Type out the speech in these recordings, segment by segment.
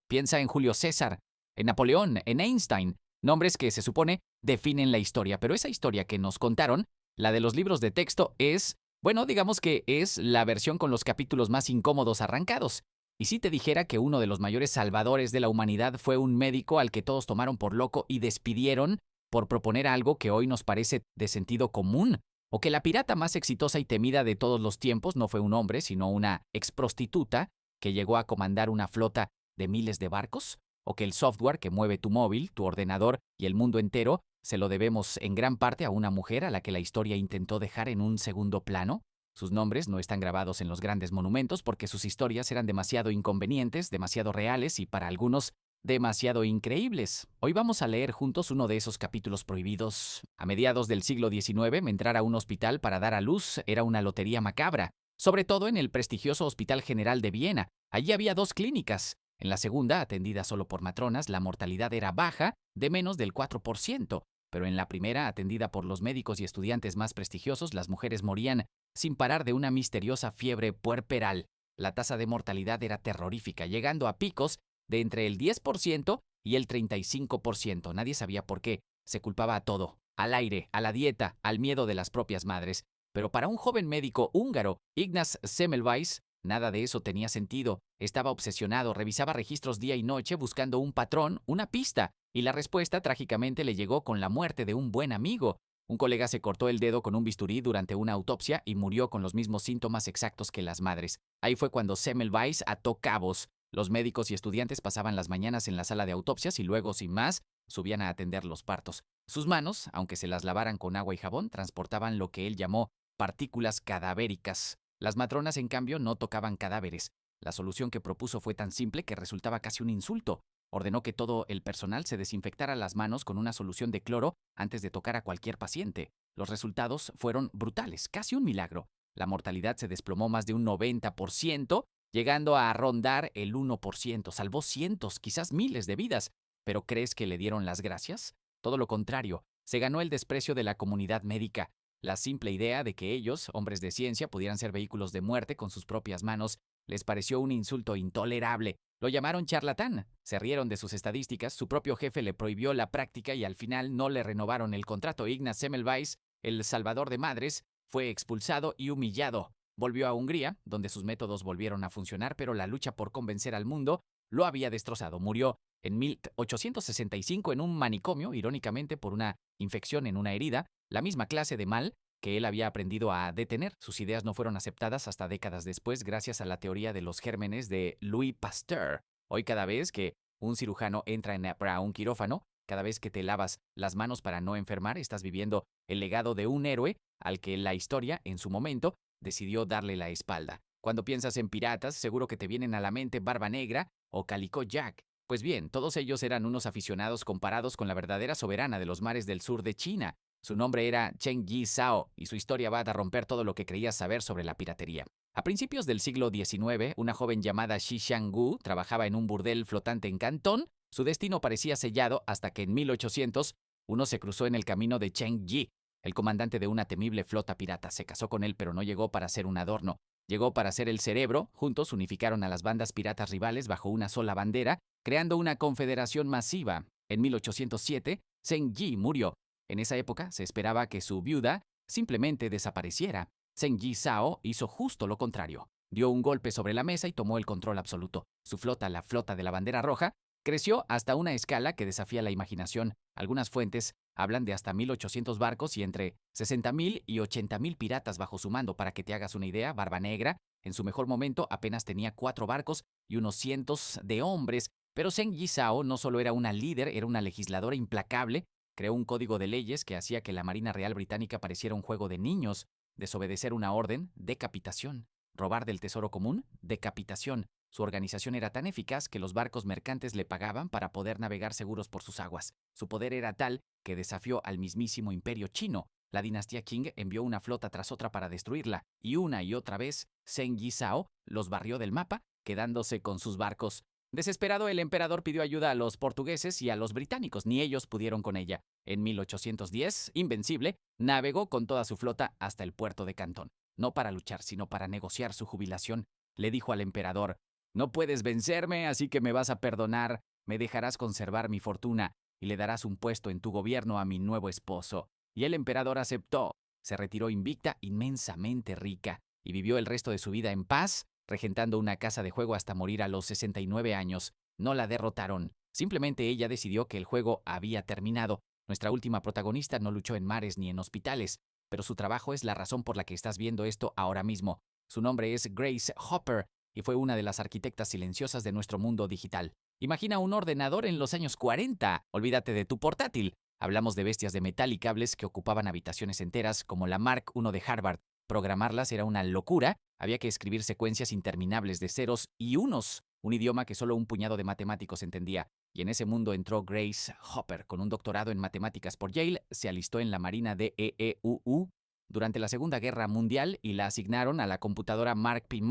Piensa en Julio César, en Napoleón, en Einstein, nombres que se supone definen la historia, pero esa historia que nos contaron, la de los libros de texto, digamos que es la versión con los capítulos más incómodos arrancados. Y si te dijera que uno de los mayores salvadores de la humanidad fue un médico al que todos tomaron por loco y despidieron por proponer algo que hoy nos parece de sentido común, o que la pirata más exitosa y temida de todos los tiempos no fue un hombre, sino una exprostituta que llegó a comandar una flota de miles de barcos, o que el software que mueve tu móvil, tu ordenador y el mundo entero se lo debemos en gran parte a una mujer a la que la historia intentó dejar en un segundo plano. Sus nombres no están grabados en los grandes monumentos porque sus historias eran demasiado inconvenientes, demasiado reales y para algunos demasiado increíbles. Hoy vamos a leer juntos uno de esos capítulos prohibidos. A mediados del siglo XIX, entrar a un hospital para dar a luz era una lotería macabra, sobre todo en el prestigioso Hospital General de Viena. Allí había dos clínicas. En la segunda, atendida solo por matronas, la mortalidad era baja, de menos del 4%, pero en la primera, atendida por los médicos y estudiantes más prestigiosos, las mujeres morían sin parar de una misteriosa fiebre puerperal. La tasa de mortalidad era terrorífica, llegando a picos de entre el 10% y el 35%. Nadie sabía por qué. Se culpaba a todo, al aire, a la dieta, al miedo de las propias madres. Pero para un joven médico húngaro, Ignaz Semmelweis, nada de eso tenía sentido. Estaba obsesionado, revisaba registros día y noche buscando un patrón, una pista, y la respuesta trágicamente le llegó con la muerte de un buen amigo. Un colega se cortó el dedo con un bisturí durante una autopsia y murió con los mismos síntomas exactos que las madres. Ahí fue cuando Semmelweis ató cabos. Los médicos y estudiantes pasaban las mañanas en la sala de autopsias y luego, sin más, subían a atender los partos. Sus manos, aunque se las lavaran con agua y jabón, transportaban lo que él llamó partículas cadavéricas. Las matronas, en cambio, no tocaban cadáveres. La solución que propuso fue tan simple que resultaba casi un insulto. Ordenó que todo el personal se desinfectara las manos con una solución de cloro antes de tocar a cualquier paciente. Los resultados fueron brutales, casi un milagro. La mortalidad se desplomó más de un 90%, llegando a rondar el 1%. Salvó cientos, quizás miles de vidas. ¿Pero crees que le dieron las gracias? Todo lo contrario, se ganó el desprecio de la comunidad médica. La simple idea de que ellos, hombres de ciencia, pudieran ser vehículos de muerte con sus propias manos, les pareció un insulto intolerable. Lo llamaron charlatán, se rieron de sus estadísticas, su propio jefe le prohibió la práctica y al final no le renovaron el contrato. Ignaz Semmelweis, el salvador de madres, fue expulsado y humillado. Volvió a Hungría, donde sus métodos volvieron a funcionar, pero la lucha por convencer al mundo lo había destrozado. Murió en 1865 en un manicomio, irónicamente por una infección en una herida, la misma clase de mal que él había aprendido a detener. Sus ideas no fueron aceptadas hasta décadas después gracias a la teoría de los gérmenes de Louis Pasteur. Hoy cada vez que un cirujano entra para un quirófano, cada vez que te lavas las manos para no enfermar, estás viviendo el legado de un héroe al que la historia, en su momento, decidió darle la espalda. Cuando piensas en piratas, seguro que te vienen a la mente Barba Negra o Calico Jack. Pues bien, todos ellos eran unos aficionados comparados con la verdadera soberana de los mares del sur de China. Su nombre era Chen Yi Zhao y su historia va a romper todo lo que creías saber sobre la piratería. A principios del siglo XIX, una joven llamada Xi Xianggu trabajaba en un burdel flotante en Cantón. Su destino parecía sellado hasta que en 1800 uno se cruzó en el camino de Chen Yi, el comandante de una temible flota pirata. Se casó con él, pero no llegó para ser un adorno. Llegó para ser el cerebro. Juntos unificaron a las bandas piratas rivales bajo una sola bandera, creando una confederación masiva. En 1807, Zheng Yi murió. En esa época se esperaba que su viuda simplemente desapareciera. Zheng Yi Zhao hizo justo lo contrario. Dio un golpe sobre la mesa y tomó el control absoluto. Su flota, la flota de la bandera roja, creció hasta una escala que desafía la imaginación. Algunas fuentes hablan de hasta 1,800 barcos y entre 60,000 y 80,000 piratas bajo su mando. Para que te hagas una idea, Barba Negra, en su mejor momento, apenas tenía 4 barcos y unos cientos de hombres. Pero Zheng Yi Zhao no solo era una líder, era una legisladora implacable. Creó un código de leyes que hacía que la Marina Real Británica pareciera un juego de niños. Desobedecer una orden, decapitación. Robar del tesoro común, decapitación. Su organización era tan eficaz que los barcos mercantes le pagaban para poder navegar seguros por sus aguas. Su poder era tal que desafió al mismísimo imperio chino. La dinastía Qing envió una flota tras otra para destruirla, y una y otra vez Zheng Yi Zhao los barrió del mapa, quedándose con sus barcos. Desesperado, el emperador pidió ayuda a los portugueses y a los británicos, ni ellos pudieron con ella. En 1810, Invencible navegó con toda su flota hasta el puerto de Cantón, no para luchar, sino para negociar su jubilación. Le dijo al emperador: No puedes vencerme, así que me vas a perdonar, me dejarás conservar mi fortuna y le darás un puesto en tu gobierno a mi nuevo esposo. Y el emperador aceptó. Se retiró invicta, inmensamente rica, y vivió el resto de su vida en paz, regentando una casa de juego hasta morir a los 69 años. No la derrotaron. Simplemente ella decidió que el juego había terminado. Nuestra última protagonista no luchó en mares ni en hospitales, pero su trabajo es la razón por la que estás viendo esto ahora mismo. Su nombre es Grace Hopper y fue una de las arquitectas silenciosas de nuestro mundo digital. Imagina un ordenador en los años 40. Olvídate de tu portátil. Hablamos de bestias de metal y cables que ocupaban habitaciones enteras, como la Mark I de Harvard. Programarlas era una locura. Había que escribir secuencias interminables de ceros y unos, un idioma que solo un puñado de matemáticos entendía. Y en ese mundo entró Grace Hopper. Con un doctorado en matemáticas por Yale, se alistó en la Marina de EEUU durante la Segunda Guerra Mundial y la asignaron a la computadora Mark I.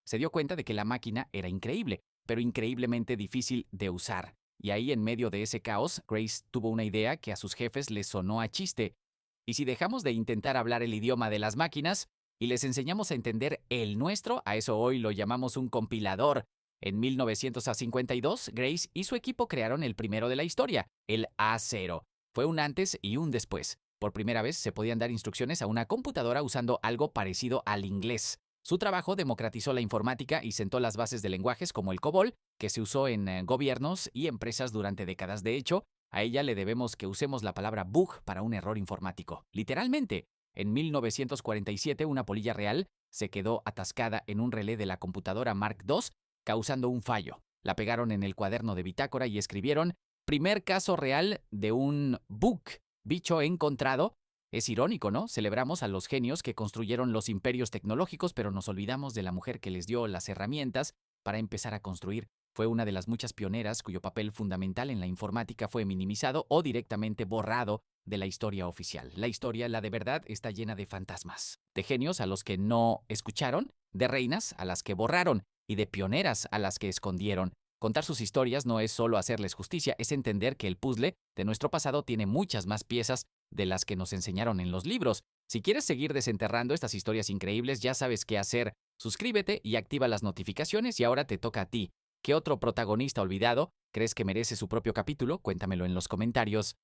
Se dio cuenta de que la máquina era increíble, pero increíblemente difícil de usar. Y ahí, en medio de ese caos, Grace tuvo una idea que a sus jefes les sonó a chiste. ¿Y si dejamos de intentar hablar el idioma de las máquinas y les enseñamos a entender el nuestro? A eso hoy lo llamamos un compilador. En 1952, Grace y su equipo crearon el primero de la historia, el A0. Fue un antes y un después. Por primera vez se podían dar instrucciones a una computadora usando algo parecido al inglés. Su trabajo democratizó la informática y sentó las bases de lenguajes como el COBOL, que se usó en gobiernos y empresas durante décadas. De hecho, a ella le debemos que usemos la palabra bug para un error informático. Literalmente, en 1947 una polilla real se quedó atascada en un relé de la computadora Mark II, causando un fallo. La pegaron en el cuaderno de bitácora y escribieron: primer caso real de un bug, bicho encontrado. Es irónico, ¿no? Celebramos a los genios que construyeron los imperios tecnológicos, pero nos olvidamos de la mujer que les dio las herramientas para empezar a construir. Fue una de las muchas pioneras cuyo papel fundamental en la informática fue minimizado o directamente borrado de la historia oficial. La historia, la de verdad, está llena de fantasmas, de genios a los que no escucharon, de reinas a las que borraron y de pioneras a las que escondieron. Contar sus historias no es solo hacerles justicia, es entender que el puzzle de nuestro pasado tiene muchas más piezas de las que nos enseñaron en los libros. Si quieres seguir desenterrando estas historias increíbles, ya sabes qué hacer. Suscríbete y activa las notificaciones y ahora te toca a ti. ¿Qué otro protagonista olvidado crees que merece su propio capítulo? Cuéntamelo en los comentarios.